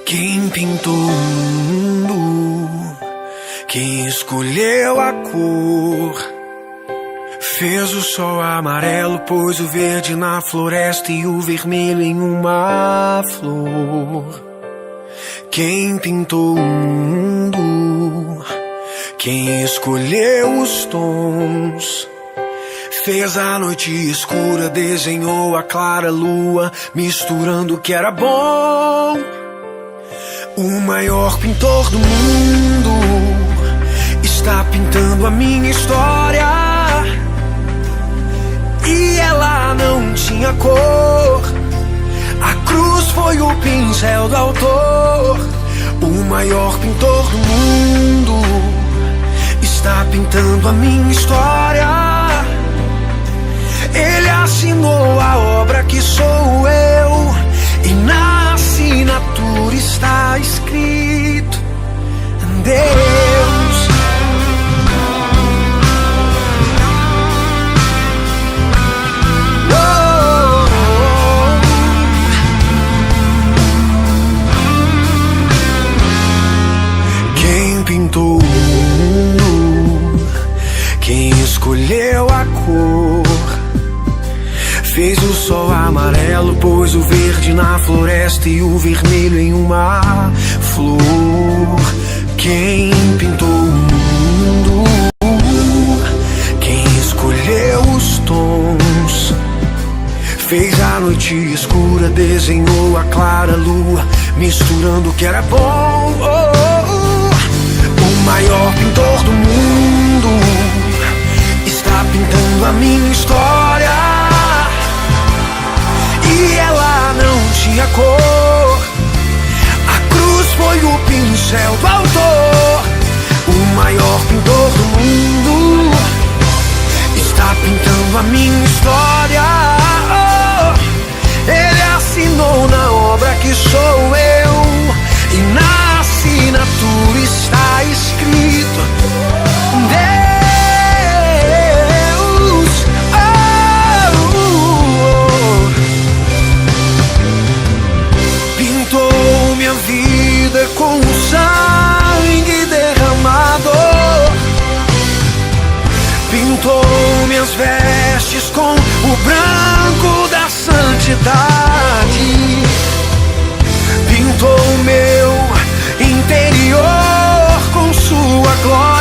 Quem pintou o mundo, quem escolheu a cor, fez o sol amarelo, pôs o verde na floresta e o vermelho em uma flor. Quem pintou o mundo, quem escolheu os tons, fez a noite escura, desenhou a clara lua, misturando o que era bom. O maior pintor do mundo está pintando a minha história, e ela não tinha cor. A cruz foi o pincel do autor. O maior pintor do mundo está pintando a minha história. Ele assinou a obra que sou eu, e na assinatura está escrito Deus. Quem pintou o mundo, quem escolheu a cor, fez o sol amarelo, pôs o verde na floresta e o vermelho em uma flor. Quem pintou o mundo, quem escolheu os tons, fez a noite escura, desenhou a clara lua, misturando o que era bom. O maior pintor do mundo está pintando a minha história, e ela não tinha cor. A cruz foi o pincel do autor. O maior pintor do mundo está pintando a minha história. Ele assinou na obra que sou eu, e na assinatura está escrito Deus. Pintou minha vida com o sangue derramado, pintou minhas vestes com o branco da santidade, pintou meu interior com sua glória.